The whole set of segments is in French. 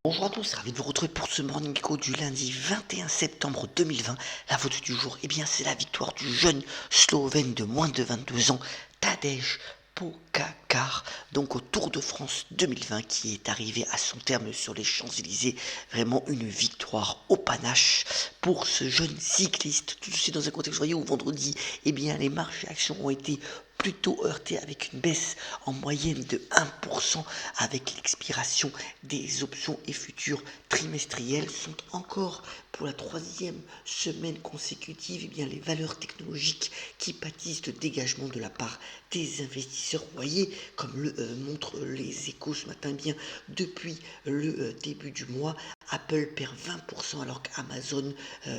Bonjour à tous, ravi de vous retrouver pour ce Morning Call du lundi 21 septembre 2020. La faute du jour, c'est la victoire du jeune Slovène de moins de 22 ans, Tadej Pogačar, donc au Tour de France 2020 qui est arrivé à son terme sur les Champs-Élysées. Vraiment une victoire au panache pour ce jeune cycliste. Tout ceci dans un contexte, vous voyez, où vendredi, les marges et actions ont été plutôt heurté avec une baisse en moyenne de 1% avec l'expiration des options et futures trimestrielles sont encore pour la troisième semaine consécutive les valeurs technologiques qui pâtissent de dégagement de la part des investisseurs. Vous voyez, comme le montrent les échos ce matin, depuis le début du mois, Apple perd 20% alors qu'Amazon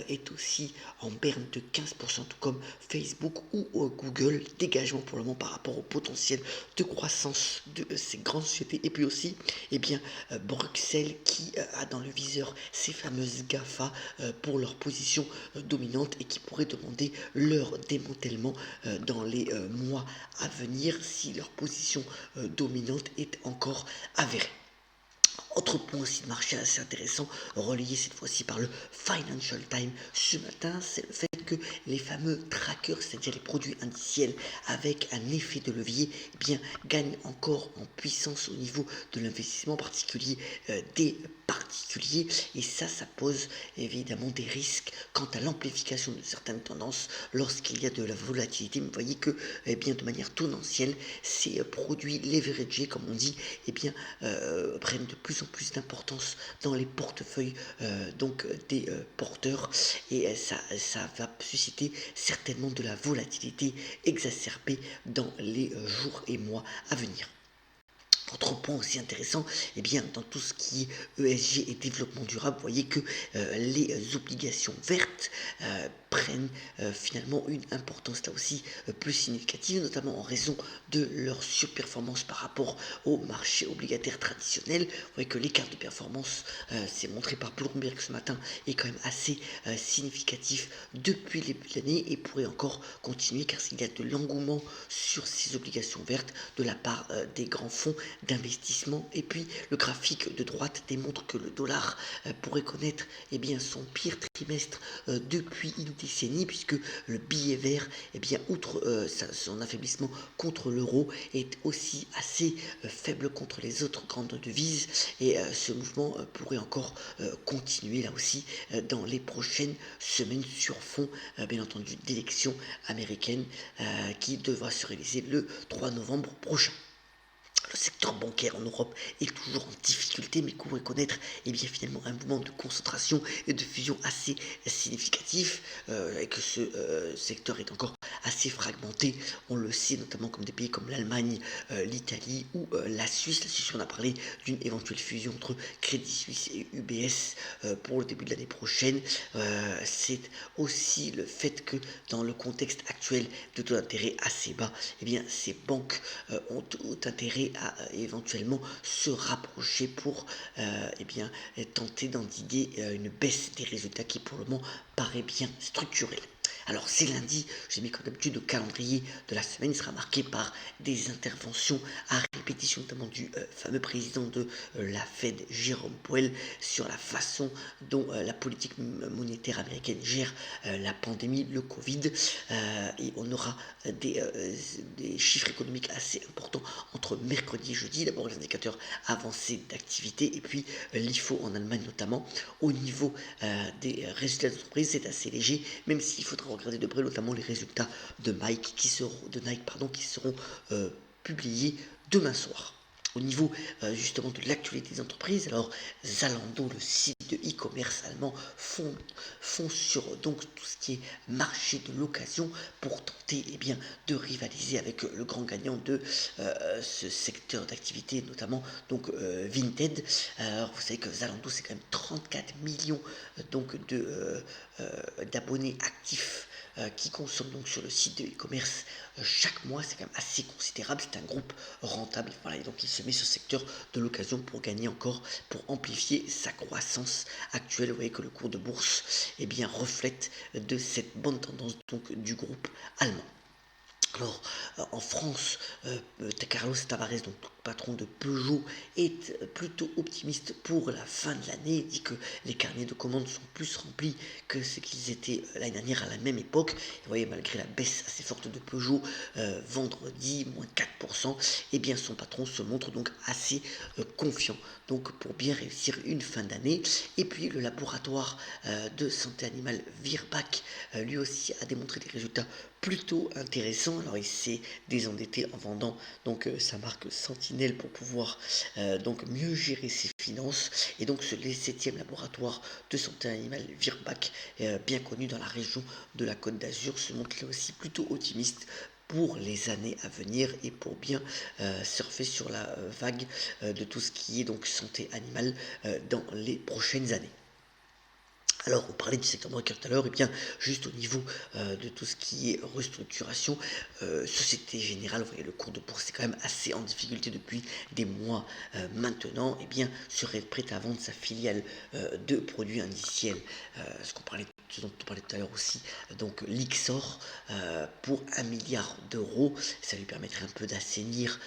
est aussi en berne de 15%, tout comme Facebook ou Google. Dégagement pour le moment par rapport au potentiel de croissance de ces grandes sociétés. Et puis aussi, Bruxelles qui a dans le viseur ces fameuses GAFA pour leur position dominante et qui pourrait demander leur démantèlement dans les mois à venir si leur position dominante est encore avérée. Autre point aussi de marché assez intéressant, relayé cette fois-ci par le Financial Times ce matin, c'est le fait que les fameux trackers, c'est-à-dire les produits indiciels avec un effet de levier, gagnent encore en puissance au niveau de l'investissement particulier des particuliers. Et ça pose évidemment des risques quant à l'amplification de certaines tendances lorsqu'il y a de la volatilité. Mais vous voyez que de manière tendancielle, ces produits leveragés, comme on dit, prennent de plus en plus d'importance dans les portefeuilles des porteurs, et ça va susciter certainement de la volatilité exacerbée dans les jours et mois à venir. Autre point aussi intéressant, dans tout ce qui est ESG et développement durable, vous voyez que les obligations vertes prennent finalement une importance là aussi plus significative, notamment en raison de leur surperformance par rapport au marché obligataire traditionnel. Vous voyez que l'écart de performance, c'est montré par Bloomberg ce matin, est quand même assez significatif depuis le début de l'année et pourrait encore continuer car s'il y a de l'engouement sur ces obligations vertes de la part des grands fonds d'investissement. Et puis le graphique de droite démontre que le dollar pourrait connaître son pire trimestre depuis une décennie, puisque le billet vert, outre son affaiblissement contre l'euro, est aussi assez faible contre les autres grandes devises, et ce mouvement pourrait encore continuer là aussi dans les prochaines semaines sur fond bien entendu d'élections américaines qui devra se réaliser le 3 novembre prochain. Le secteur bancaire en Europe est toujours en difficulté, mais pourrait connaître finalement un mouvement de concentration et de fusion assez significatif, et que ce secteur est encore assez fragmenté. On le sait notamment comme des pays comme l'Allemagne, l'Italie ou la Suisse. La Suisse, on a parlé d'une éventuelle fusion entre Crédit Suisse et UBS pour le début de l'année prochaine. C'est aussi le fait que dans le contexte actuel de taux d'intérêt assez bas, ces banques ont tout intérêt à éventuellement se rapprocher pour tenter d'endiguer une baisse des résultats qui pour le moment paraît bien structurelle. Alors c'est lundi, j'ai mis comme d'habitude le calendrier de la semaine, il sera marqué par des interventions à répétition, notamment du fameux président de la Fed, Jérôme Powell, sur la façon dont la politique monétaire américaine gère la pandémie, le Covid, et on aura des chiffres économiques assez importants entre mercredi et jeudi. D'abord les indicateurs avancés d'activité et puis l'IFO en Allemagne notamment. Au niveau des résultats d'entreprise, c'est assez léger, même s'il faudra regarder de près notamment les résultats de Nike qui seront publiés demain soir. Au niveau justement de l'actualité des entreprises, alors Zalando, le site de e-commerce allemand, font sur donc tout ce qui est marché de l'occasion pour tenter de rivaliser avec le grand gagnant de ce secteur d'activité, notamment Vinted. Alors vous savez que Zalando c'est quand même 34 millions d'abonnés actifs qui consomment donc sur le site de e-commerce chaque mois. C'est quand même assez considérable, c'est un groupe rentable, voilà, et donc il se met sur ce secteur de l'occasion pour gagner encore, pour amplifier sa croissance actuelle. Vous voyez que le cours de bourse reflète de cette bonne tendance donc du groupe allemand. Alors, en France, Carlos Tavares, donc patron de Peugeot, est plutôt optimiste pour la fin de l'année. Il dit que les carnets de commandes sont plus remplis que ce qu'ils étaient l'année dernière à la même époque. Et vous voyez, malgré la baisse assez forte de Peugeot, vendredi, moins 4%, eh bien son patron se montre donc assez confiant donc pour bien réussir une fin d'année. Et puis le laboratoire de santé animale Virbac, lui aussi a démontré des résultats plutôt intéressants. Alors il s'est désendetté en vendant donc sa marque Sentinelle pour pouvoir donc mieux gérer ses finances. Et donc le 7e laboratoire de santé animale Virbac, bien connu dans la région de la Côte d'Azur, se montre là aussi plutôt optimiste pour les années à venir et pour bien surfer sur la vague de tout ce qui est donc santé animale dans les prochaines années. Alors, on parlait du secteur bancaire tout à l'heure, et bien juste au niveau de tout ce qui est restructuration, Société Générale, vous voyez, le cours de bourse est quand même assez en difficulté depuis des mois maintenant, et bien serait prête à vendre sa filiale de produits indiciels, ce dont on parlait tout à l'heure aussi, donc l'Ixor, pour 1 milliard d'euros. Ça lui permettrait un peu d'assainir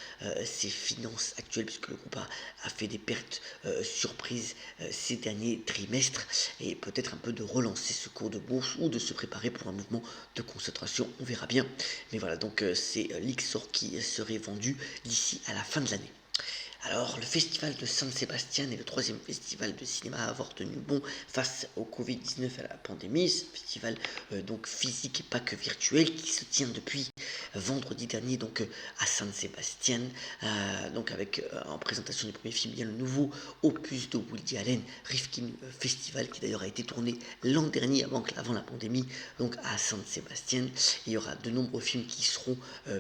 ses finances actuelles, puisque le groupe a fait des pertes surprises ces derniers trimestres, et peut-être un peu de relancer ce cours de bourse ou de se préparer pour un mouvement de concentration, on verra bien. Mais voilà, donc c'est l'Ixor qui serait vendu d'ici à la fin de l'année. Alors, le festival de San Sebastian est le 3e festival de cinéma à avoir tenu bon face au Covid-19, à la pandémie. C'est un festival donc physique et pas que virtuel qui se tient depuis vendredi dernier donc à San Sebastian, donc avec en présentation du premier film bien le nouveau opus de Woody Allen, Rifkin Festival, qui d'ailleurs a été tourné l'an dernier avant la pandémie, donc à San Sebastian. Il y aura de nombreux films qui seront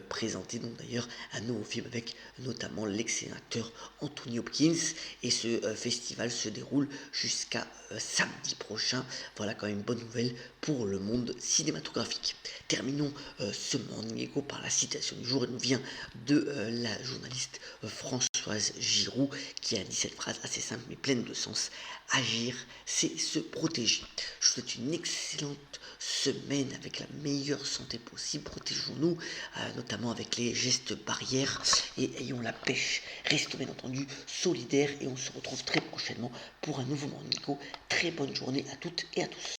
présentés, donc d'ailleurs un nouveau film avec notamment l'excellent acteur Anthony Hopkins, et ce festival se déroule jusqu'à samedi prochain. Voilà quand même une bonne nouvelle pour le monde cinématographique. Terminons ce Morning Echo par la citation du jour. Elle nous vient de la journaliste Françoise Giroud, qui a dit cette phrase assez simple mais pleine de sens: agir, c'est se protéger. Je vous souhaite une excellente semaine avec la meilleure santé possible. Protégeons-nous, notamment avec les gestes barrières, et ayons la pêche. Restons bien entendu solidaires, et on se retrouve très prochainement pour un nouveau Morning Echo. Très bonne journée à toutes et à tous.